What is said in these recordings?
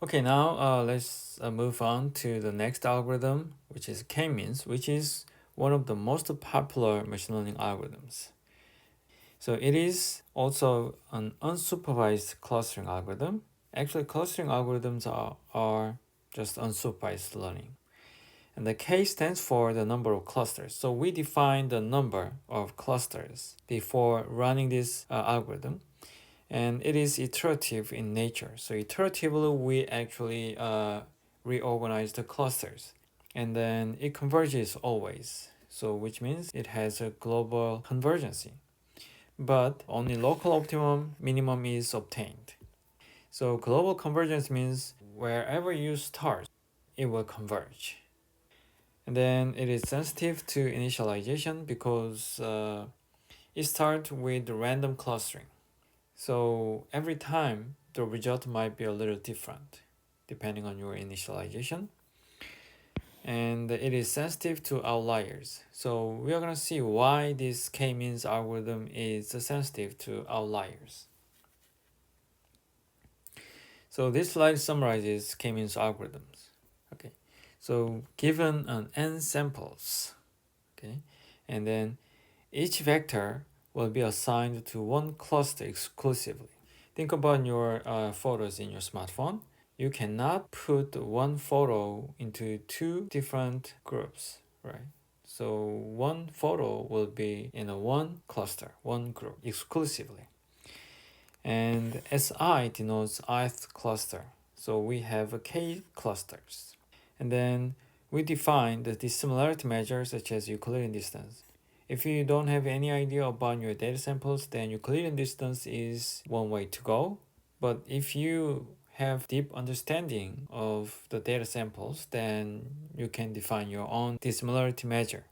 Okay, now let's move on to the next algorithm, which is k-means, which is one of the most popular machine learning algorithms. So it is also an unsupervised clustering algorithm. Actually, clustering algorithms are just unsupervised learning. And the K stands for the number of clusters. So we define the number of clusters before running this algorithm. And it is iterative in nature. So iteratively, we actually reorganize the clusters. And then it converges always. So which means it has a global convergency. But only local optimum minimum is obtained. So global convergence means wherever you start, it will converge. And then it is sensitive to initialization because it starts with random clustering. So every time the result might be a little different depending on your initialization. And it is sensitive to outliers. So we are going to see why this k-means algorithm is sensitive to outliers. So this slide summarizes k-means algorithms. Okay, so given an n samples, okay, and then each vector will be assigned to one cluster exclusively. Think about your photos in your smartphone. You cannot put one photo into two different groups, right? So one photo will be in a one cluster, one group exclusively. And SI denotes ith cluster. So we have k clusters. And then we define the dissimilarity measure such as Euclidean distance. If you don't have any idea about your data samples, then Euclidean distance is one way to go. But if you have deep understanding of the data samples, then you can define your own dissimilarity measure.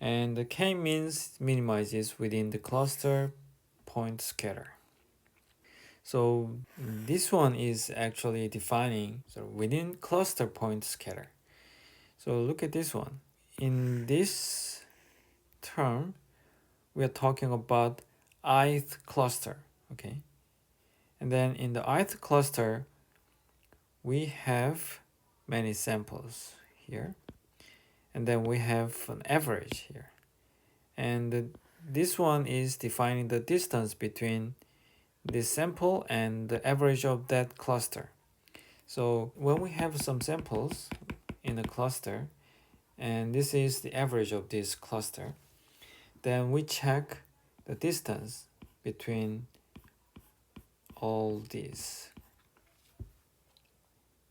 And the k-means minimizes within the cluster point scatter. So this one is actually defining within cluster point scatter. So look at this one. In this term, we are talking about ith cluster, okay? And then in the ith cluster, we have many samples here. And then we have an average here. And this one is defining the distance between this sample and the average of that cluster. So when we have some samples in a cluster, and this is the average of this cluster, then we check the distance between all these.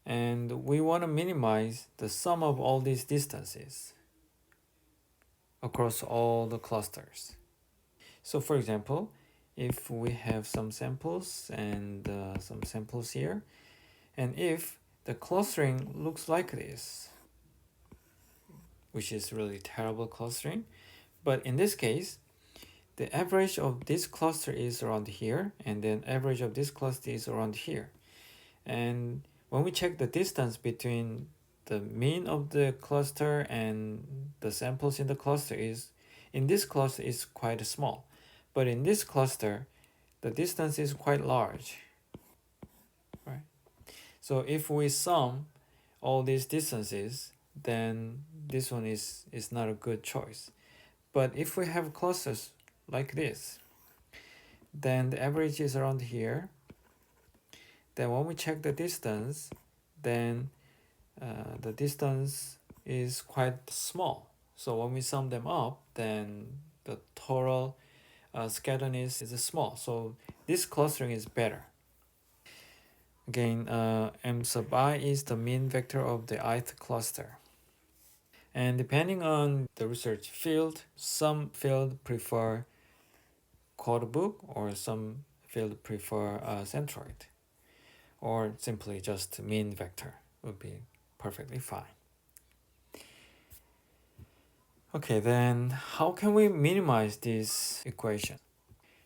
And we want to minimize the sum of all these distances across all the clusters. So for example, if we have some samples and some samples here, and if the clustering looks like this, which is really terrible clustering, but in this case, the average of this cluster is around here, and then average of this cluster is around here. And when we check the distance between the mean of the cluster and the samples in the cluster is, in this cluster is quite small, but in this cluster, the distance is quite large, right? So if we sum all these distances, then this one is not a good choice. But if we have clusters like this, then the average is around here. Then when we check the distance, then the distance is quite small. So when we sum them up, then the total scatterness is small. So this clustering is better. Again, m sub I is the mean vector of the ith cluster. And depending on the research field, some field prefer code book or some field prefer centroid, or simply just mean vector would be perfectly fine. Okay, then how can we minimize this equation?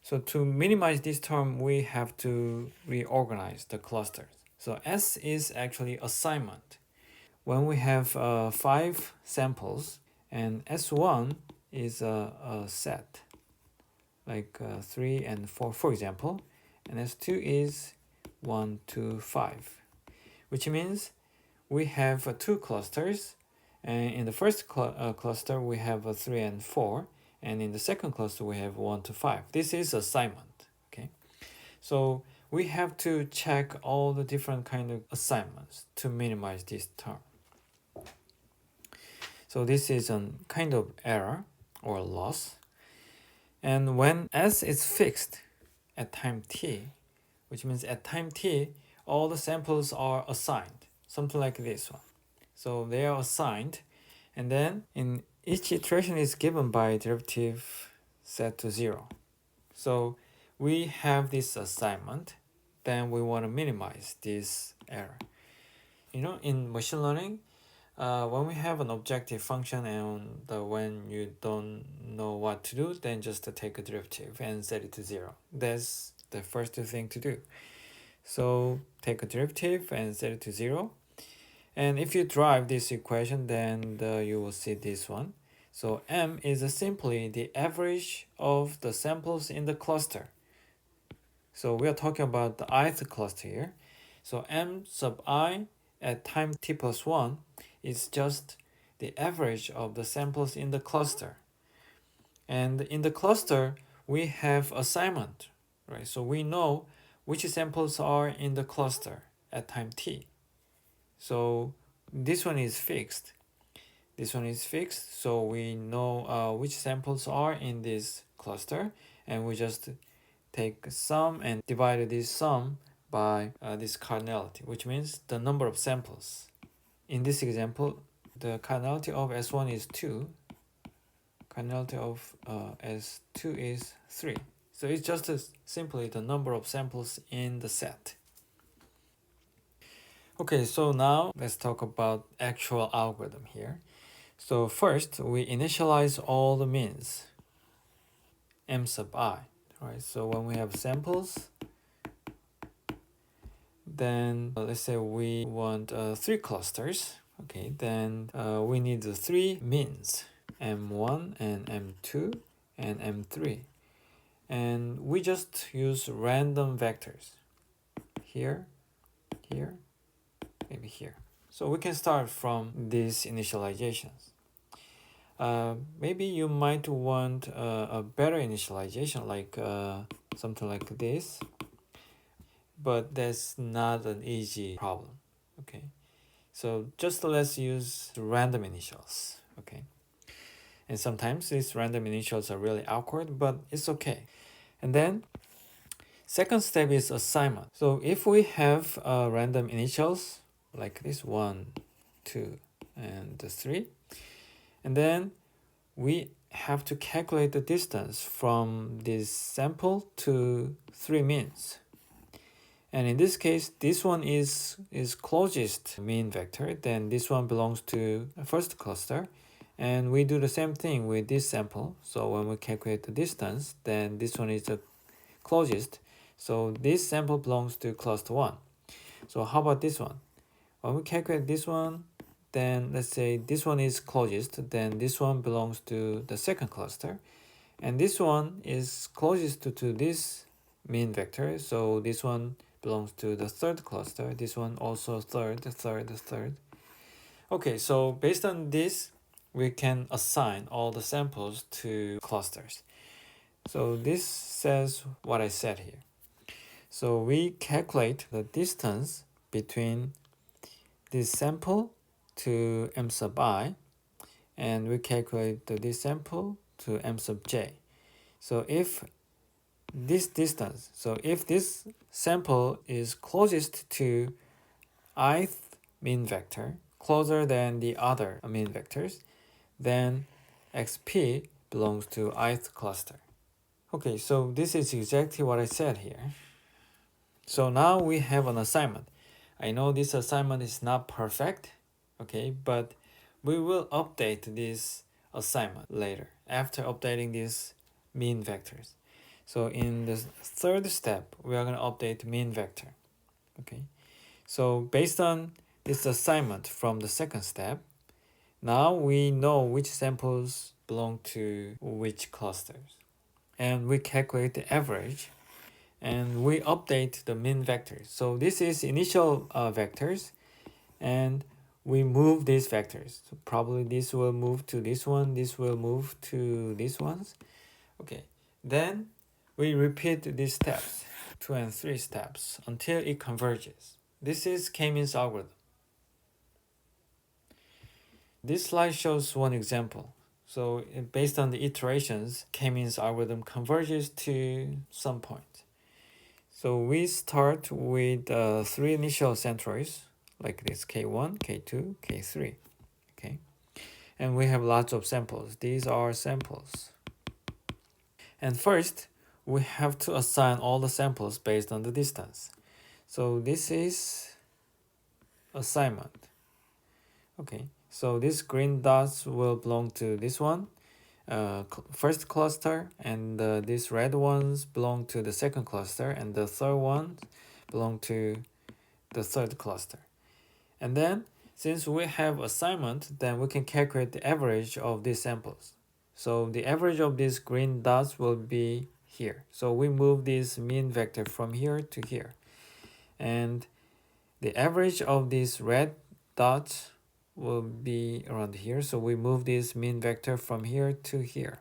So to minimize this term, we have to reorganize the clusters. So S is actually assignment. When we have 5 samples, and S1 is a set, like 3 and 4, for example, and S2 is 1 to 5, which means we have 2 clusters, and in the first cluster we have 3 and 4, and in the second cluster we have 1 to 5. This is assignment. Okay, so we have to check all the different kind of assignments to minimize this term. So this is a kind of error or loss. And when S is fixed at time t, which means at time t, all the samples are assigned, something like this one. So they are assigned, and then in each iteration is given by derivative set to 0. So we have this assignment, then we want to minimize this error. In machine learning, when we have an objective function and when you don't know what to do, then just take a derivative and set it to 0. That's the first thing to do. So take a derivative and set it to 0. And if you drive this equation, then you will see this one. So M is simply the average of the samples in the cluster. So we are talking about the ith cluster here. So M sub I at time t plus 1 is just the average of the samples in the cluster. And in the cluster, we have assignment, right? So we know which samples are in the cluster at time t. So this one is fixed. This one is fixed, so we know which samples are in this cluster, and we just take sum and divide this sum by this cardinality, which means the number of samples. In this example, the cardinality of S1 is 2. Cardinality of S2 is 3. So it's just simply the number of samples in the set. Okay, so now let's talk about actual algorithm here. So first, we initialize all the means, M sub I. Right, so when we have samples, then let's say we want 3 clusters. Okay, then we need the 3 means, M1 and M2 and M3. And we just use random vectors. Here, here, maybe here. So we can start from these initializations. Maybe you might want a better initialization, like something like this, but that's not an easy problem. Okay, so just let's use random initials. Okay, and sometimes these random initials are really awkward, but it's okay. And then second step is assignment. So if we have random initials like this 1, 2, and 3, and then we have to calculate the distance from this sample to 3 means. And in this case, this one is closest mean vector, then this one belongs to the first cluster. And we do the same thing with this sample. So when we calculate the distance, then this one is the closest. So this sample belongs to cluster 1. So how about this one? When we calculate this one, then let's say this one is closest, then this one belongs to the second cluster. And this one is closest to this mean vector, so this one belongs to the third cluster. This one also third. Okay, so based on this, we can assign all the samples to clusters. So this says what I said here. So we calculate the distance between this sample to M sub I, and we calculate this sample to M sub j. So if this distance, so if this sample is closest to ith mean vector, closer than the other mean vectors, then xp belongs to ith cluster. Okay, so this is exactly what I said here. So now we have an assignment. I know this assignment is not perfect, okay, but we will update this assignment later after updating these mean vectors. So in the third step, we are going to update mean vector. Okay, so based on this assignment from the second step, now we know which samples belong to which clusters. And we calculate the average. and we update the min vectors. So this is initial vectors, and we move these vectors. So probably this will move to this one, this will move to these ones. Okay, then we repeat these steps, 2 and 3 steps, until it converges. This is K-means algorithm. This slide shows one example. So based on the iterations, K-means algorithm converges to some point. So we start with 3 initial centroids, like this K1, K2, K3. Okay, and we have lots of samples. These are samples. And first, we have to assign all the samples based on the distance. So this is assignment. Okay, so these green dots will belong to this one, first cluster, and these red ones belong to the second cluster, and the third one belong to the third cluster. And then, since we have assignment, then we can calculate the average of these samples. So the average of these green dots will be here. So we move this mean vector from here to here. And the average of these red dots will be around here. So we move this mean vector from here to here.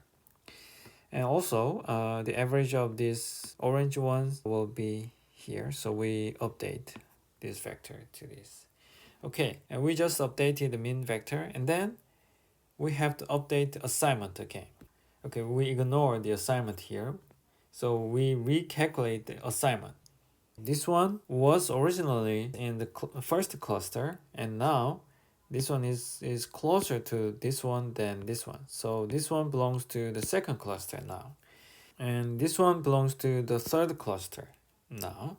And also, the average of these orange ones will be here. So we update this vector to this. Okay, and we just updated the mean vector, and then we have to update the assignment again. Okay, we ignore the assignment here, so we recalculate the assignment. This one was originally in the first cluster, and now this one is closer to this one than this one. So this one belongs to the second cluster now, and this one belongs to the third cluster now.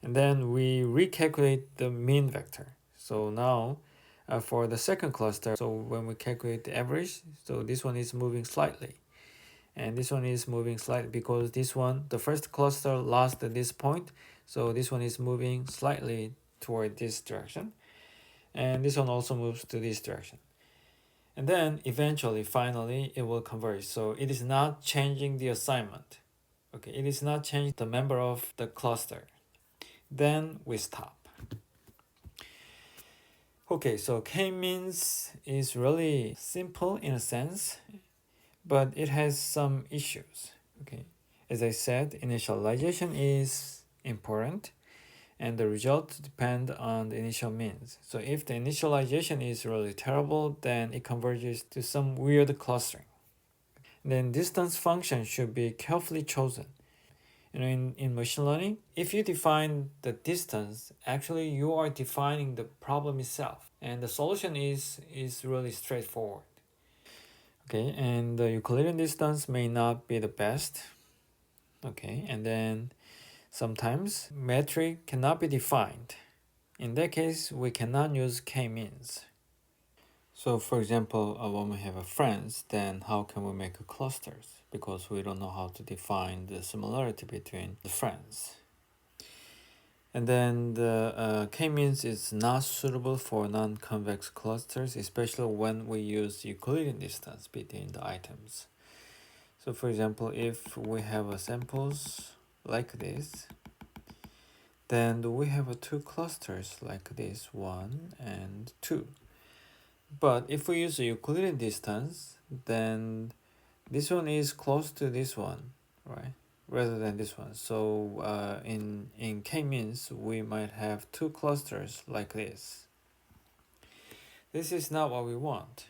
And then we recalculate the mean vector. So now for the second cluster, so when we calculate the average, so this one is moving slightly. And this one is moving slightly because this one, the first cluster lost at this point. So this one is moving slightly toward this direction. And this one also moves to this direction. And then eventually, finally, it will converge. So it is not changing the assignment. Okay, it is not changing the member of the cluster. Then we stop. Okay, so K-means is really simple in a sense, but it has some issues. Okay, as I said, initialization is important, and the results depend on the initial means. So if the initialization is really terrible, then it converges to some weird clustering. Then distance function should be carefully chosen. In machine learning, if you define the distance, actually you are defining the problem itself, and the solution is really straightforward. Okay, and the Euclidean distance may not be the best. Okay, and then sometimes metric cannot be defined. In that case, we cannot use k-means. So for example, when we have a friends, then how can we make a clusters? Because we don't know how to define the similarity between the friends. And then the k-means is not suitable for non-convex clusters, especially when we use Euclidean distance between the items. So for example, if we have a samples like this, then we have two clusters like this, 1 and 2. But if we use a Euclidean distance, then this one is close to this one, right? Rather than this one. So in k-means, we might have two clusters like this. This is not what we want.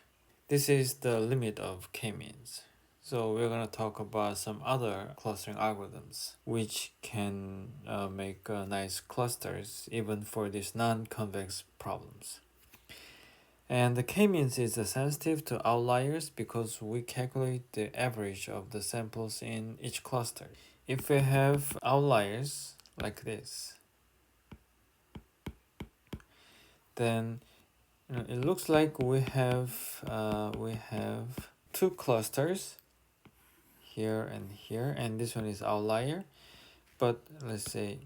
This is the limit of k-means. So we're going to talk about some other clustering algorithms which can make nice clusters even for these non-convex problems. And the k-means is sensitive to outliers because we calculate the average of the samples in each cluster. If we have outliers like this, then it looks like we have two clusters here, and this one is outlier. But let's say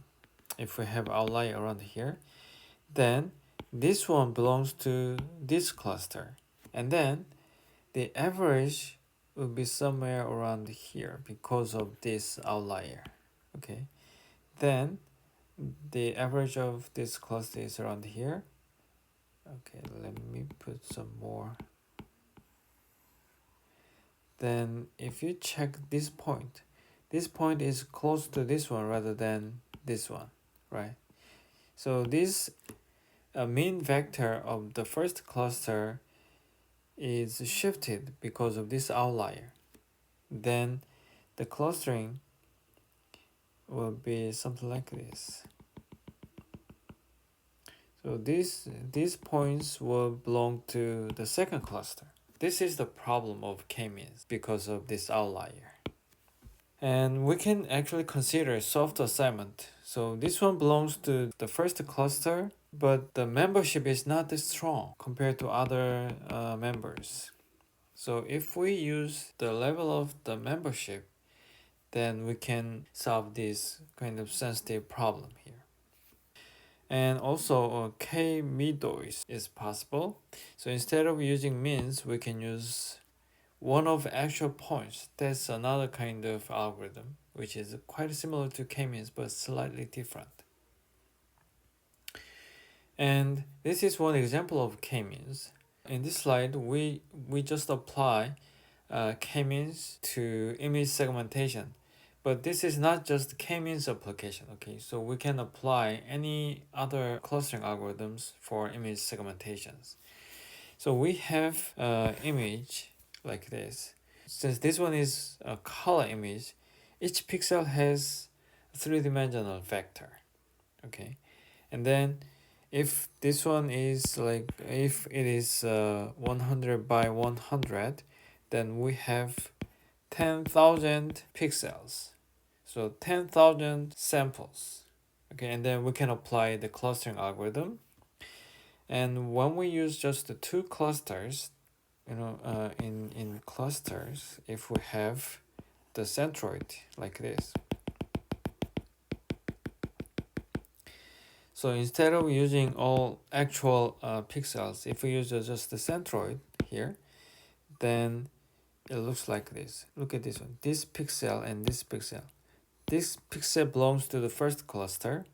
if we have outlier around here, then this one belongs to this cluster, and then the average will be somewhere around here because of this outlier. Okay, then the average of this cluster is around here. Okay, let me put some more. Then if you check this point is close to this one rather than this one, right? So this mean vector of the first cluster is shifted because of this outlier. Then the clustering will be something like this. So these points will belong to the second cluster. This is the problem of k-means because of this outlier. And we can actually consider soft assignment. So this one belongs to the first cluster, but the membership is not that strong compared to other members. So if we use the level of the membership, then we can solve this kind of sensitive problem here. And also k-middle is possible. So instead of using means, we can use one of actual points. That's another kind of algorithm, which is quite similar to k-means but slightly different. And this is one example of k-means. In this slide, we just apply k-means to image segmentation. But this is not just k-means application, okay? So we can apply any other clustering algorithms for image segmentations. So we have an image like this. Since this one is a color image, each pixel has a three-dimensional vector, okay? And then if this one is like, if it is 100 by 100, then we have 10,000 pixels. So 10,000 samples. Okay, and then we can apply the clustering algorithm. And when we use just the two clusters, in clusters, if we have the centroid like this. So instead of using all actual pixels, if we use just the centroid here, then it looks like this. Look at this one. This pixel and this pixel. This pixel belongs to the first cluster,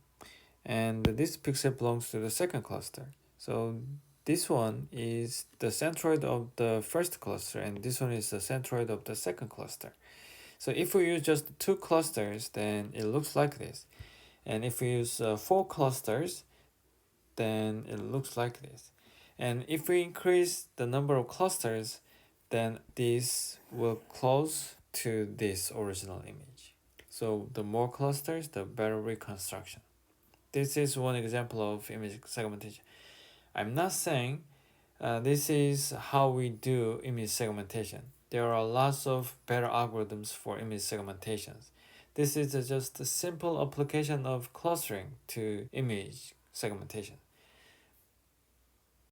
and this pixel belongs to the second cluster. So this one is the centroid of the first cluster, and this one is the centroid of the second cluster. So if we use just two clusters, then it looks like this. And if we use four clusters, then it looks like this. And if we increase the number of clusters, then this will close to this original image. So the more clusters, the better reconstruction. This is one example of image segmentation. I'm not saying this is how we do image segmentation. There are lots of better algorithms for image segmentations. This is just a simple application of clustering to image segmentation.